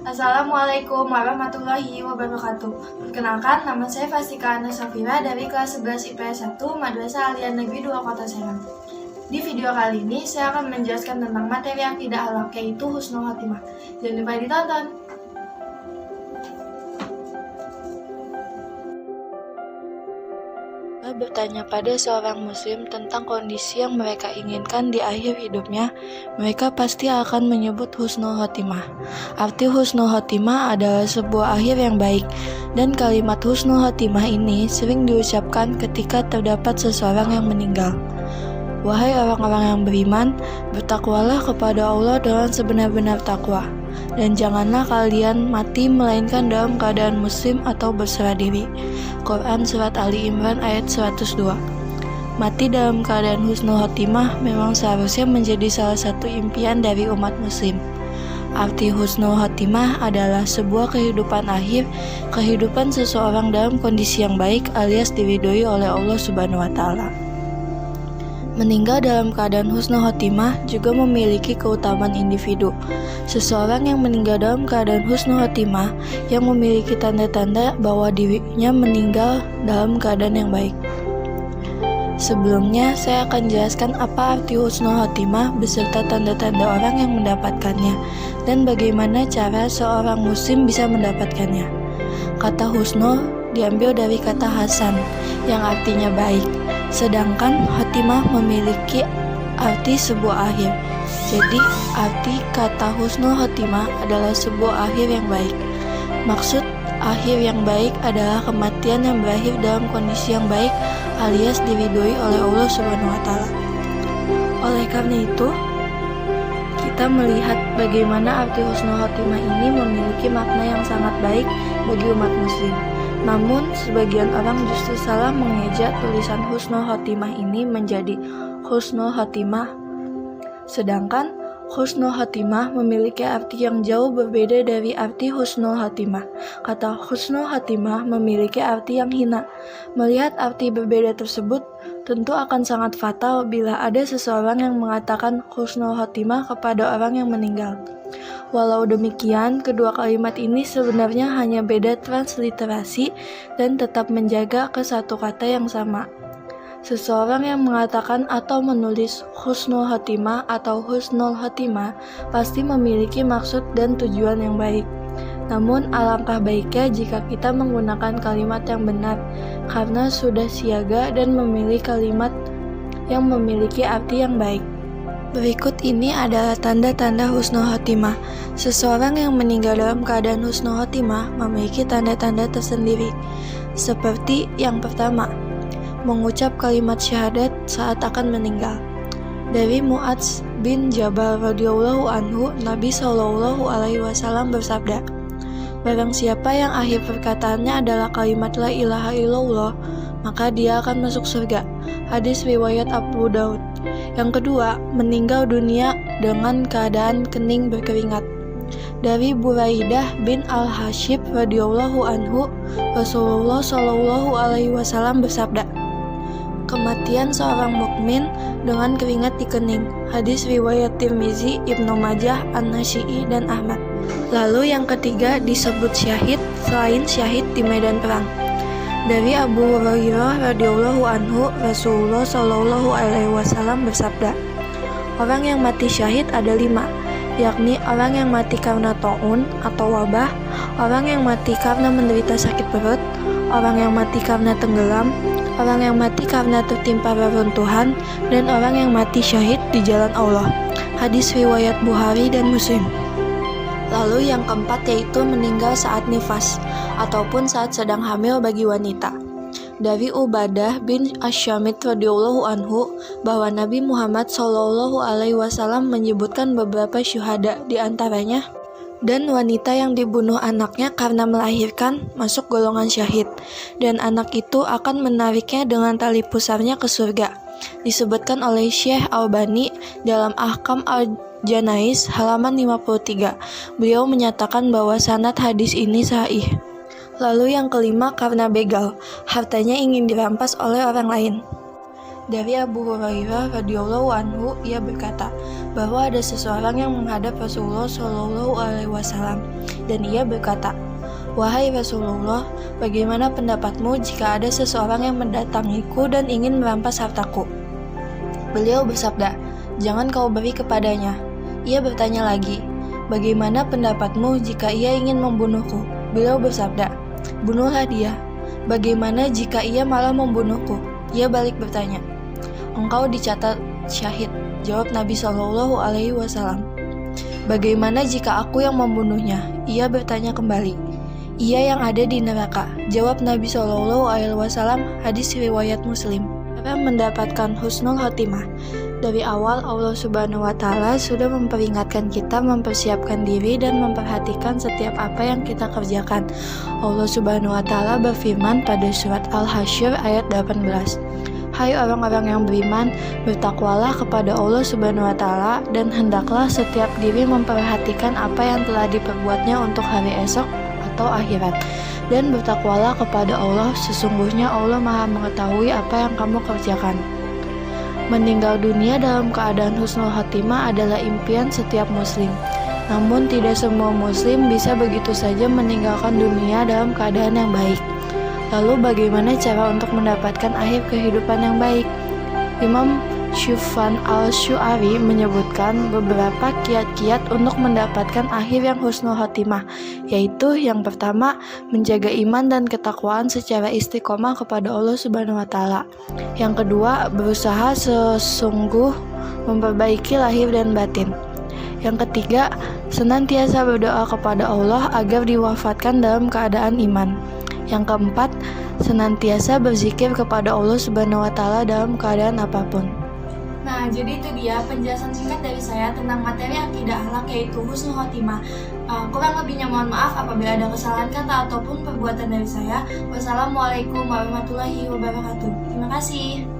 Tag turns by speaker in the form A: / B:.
A: Assalamualaikum warahmatullahi wabarakatuh. Perkenalkan, nama saya Fastika Ana Safira dari kelas 11 IPS 1 Madrasah Aliyah Negeri 2 Kota Serang. Di video kali ini, saya akan menjelaskan tentang materi akidah halak, yaitu husnul khotimah. Jangan lupa ditonton.
B: Bertanya pada seorang muslim tentang kondisi yang mereka inginkan di akhir hidupnya, mereka pasti akan menyebut husnul khotimah. Arti husnul khotimah adalah sebuah akhir yang baik, dan kalimat husnul khotimah ini sering diucapkan ketika terdapat seseorang yang meninggal. Wahai orang-orang yang beriman, bertakwalah kepada Allah dengan sebenar-benar takwa, dan janganlah kalian mati melainkan dalam keadaan muslim atau berserah diri. Quran Surat Ali Imran ayat 102. Mati dalam keadaan husnul khotimah memang seharusnya menjadi salah satu impian dari umat muslim. Arti husnul khotimah adalah sebuah kehidupan akhir, kehidupan seseorang dalam kondisi yang baik alias diridhoi oleh Allah Subhanahu wa Ta'ala. Meninggal dalam keadaan husnul khotimah juga memiliki keutamaan individu. Seseorang yang meninggal dalam keadaan husnul khotimah yang memiliki tanda-tanda bahwa dirinya meninggal dalam keadaan yang baik. Sebelumnya, saya akan jelaskan apa arti husnul khotimah beserta tanda-tanda orang yang mendapatkannya dan bagaimana cara seorang muslim bisa mendapatkannya. Kata husnul diambil dari kata hasan yang artinya baik. Sedangkan khotimah memiliki arti sebuah akhir. Jadi, arti kata husnul khotimah adalah sebuah akhir yang baik. Maksud akhir yang baik adalah kematian yang berakhir dalam kondisi yang baik alias diridhoi oleh Allah Subhanahu wa Ta'ala. Oleh karena itu, kita melihat bagaimana arti husnul khotimah ini memiliki makna yang sangat baik bagi umat muslim. Namun, sebagian orang justru salah mengeja tulisan husnul khotimah ini menjadi husnul khotimah. Sedangkan husnul khotimah memiliki arti yang jauh berbeda dari arti husnul khotimah. Kata husnul khotimah memiliki arti yang hina. Melihat arti berbeda tersebut, tentu akan sangat fatal bila ada seseorang yang mengatakan husnul khotimah kepada orang yang meninggal. Walau demikian, kedua kalimat ini sebenarnya hanya beda transliterasi dan tetap menjaga ke satu kata yang sama. Seseorang yang mengatakan atau menulis husnul khotimah atau husnul khotimah pasti memiliki maksud dan tujuan yang baik. Namun alangkah baiknya jika kita menggunakan kalimat yang benar, karena sudah siaga dan memilih kalimat yang memiliki arti yang baik. Berikut ini adalah tanda-tanda husnul khotimah. Seseorang yang meninggal dalam keadaan husnul khotimah memiliki tanda-tanda tersendiri. Seperti yang pertama, mengucap kalimat syahadat saat akan meninggal. Dari Mu'adz bin Jabal radhiyallahu anhu, Nabi Shallallahu alaihi wasallam bersabda, barang siapa yang akhir perkataannya adalah kalimat la ilaha illallah, maka dia akan masuk surga. Hadis riwayat Abu Daud. Yang kedua, meninggal dunia dengan keadaan kening berkeringat. Dari Buraidah bin Al-Hashib radhiyallahu anhu, Rasulullah Shallallahu alaihi wasallam bersabda, kematian seorang mukmin dengan keringat di kening. Hadis riwayat Tirmizi, Ibnu Majah, An-Nasyi dan Ahmad. Lalu yang ketiga disebut syahid selain syahid di medan perang. Dari Abu Hurairah radhiyallahu anhu, Rasulullah Shallallahu alaihi wasallam bersabda, orang yang mati syahid ada 5, yakni orang yang mati karena taun atau wabah, orang yang mati karena menderita sakit perut, orang yang mati karena tenggelam, orang yang mati karena tertimpa reruntuhan, dan orang yang mati syahid di jalan Allah. Hadis riwayat Bukhari dan Muslim. Lalu yang keempat yaitu meninggal saat nifas ataupun saat sedang hamil bagi wanita. Dari Ubadah bin Asyamit radhiyallahu anhu bahwa Nabi Muhammad Shallallahu alaihi wasallam menyebutkan beberapa syuhada, di antaranya dan wanita yang dibunuh anaknya karena melahirkan masuk golongan syahid, dan anak itu akan menariknya dengan tali pusarnya ke surga. Disebutkan oleh Syekh Albani dalam Ahkam Al-Janais halaman 53. Beliau menyatakan bahwa sanad hadis ini sahih. Lalu yang kelima karena begal, hartanya ingin dirampas oleh orang lain. Dari Abu Hurairah radhiyallahu anhu, ia berkata, bahwa ada seseorang yang menghadap Rasulullah Shallallahu Alaihi Wasallam dan ia berkata, "Wahai Rasulullah, bagaimana pendapatmu jika ada seseorang yang mendatangiku dan ingin merampas hartaku?" Beliau bersabda, "Jangan kau beri kepadanya." Ia bertanya lagi, "Bagaimana pendapatmu jika ia ingin membunuhku?" Beliau bersabda, "Bunuhlah dia." "Bagaimana jika ia malah membunuhku?" Ia balik bertanya, "Engkau dicatat syahid," jawab Nabi Shallallahu Alaihi Wasallam. "Bagaimana jika aku yang membunuhnya?" Ia bertanya kembali. "Ia yang ada di neraka," jawab Nabi Shallallahu Alaihi Wasallam. Hadis riwayat Muslim. Cara mendapatkan husnul khotimah. Dari awal Allah Subhanahu wa Ta'ala sudah memperingatkan kita mempersiapkan diri dan memperhatikan setiap apa yang kita kerjakan. Allah Subhanahu wa Ta'ala berfirman pada surat Al-Hasyr ayat 18, "Hai orang-orang yang beriman, bertakwalah kepada Allah Subhanahu wa Ta'ala dan hendaklah setiap diri memperhatikan apa yang telah diperbuatnya untuk hari esok atau akhirat. Dan bertakwalah kepada Allah, sesungguhnya Allah Maha mengetahui apa yang kamu kerjakan." Meninggal dunia dalam keadaan husnul khotimah adalah impian setiap muslim. Namun tidak semua muslim bisa begitu saja meninggalkan dunia dalam keadaan yang baik. Lalu bagaimana cara untuk mendapatkan akhir kehidupan yang baik? Imam Syufan al-Syu'ari menyebutkan beberapa kiat-kiat untuk mendapatkan akhir yang husnul khotimah, yaitu yang pertama, menjaga iman dan ketakwaan secara istiqomah kepada Allah Subhanahu wa Ta'ala. Yang kedua, berusaha sesungguh memperbaiki lahir dan batin. Yang ketiga, senantiasa berdoa kepada Allah agar diwafatkan dalam keadaan iman. Yang keempat, senantiasa berzikir kepada Allah Subhanahu wa Ta'ala dalam keadaan apapun.
A: Nah, jadi itu dia penjelasan singkat dari saya tentang materi akidah akhlak, yaitu husnul khotimah. Kurang lebihnya mohon maaf apabila ada kesalahan kata ataupun perbuatan dari saya. Wassalamualaikum warahmatullahi wabarakatuh. Terima kasih.